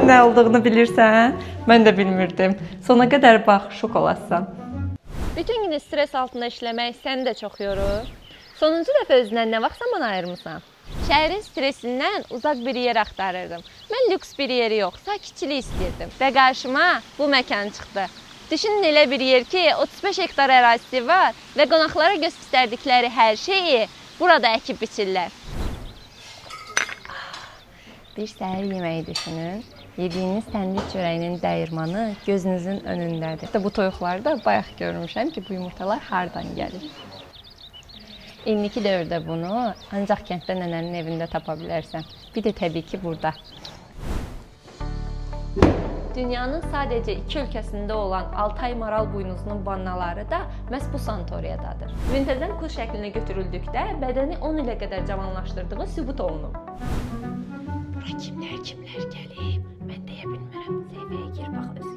nə olduğunu bilirsən? Mən də bilmirdim. Sona qədər bax, şok olasan. Bütün gün stres altında işləmək səni də çox yorur. Sonuncu dəfə özündən nə vaxt zaman ayırmısan? Şəhərin stresindən uzaq bir yer axtarırdım. Mən lüks bir yeri yox, sakitçilik istəyirdim. Və qarşıma bu məkan çıxdı. Düşünün elə bir yer ki, 35 hektar ərazisi var və qonaqlara göstərdikləri hər şeyi burada əkib biçirlər. Bir səhər yeməyi düşünün. Yediyiniz təndir çörəyinin dəyirmanı gözünüzün önündədir. Bu toyuqları da bayaq görmüşəm ki, bu yumurtalar hardan gəlir. İndiki dövrdə bunu ancaq kənddə nənənin evində tapa bilərsən. Bir də təbii ki, burada. Dünyanın sadəcə 2 ölkəsində olan Altay maral buynuzunun vannaları da məhz bu sanatoriyadadır. Müntəzəm kul şəklinə götürüldükdə bədəni 10 ilə qədər cavanlaşdırdığı sübut olunub. Bura kimlər gəlib? Mən deyə bilmirəm. Səviyyəyə gir, bax,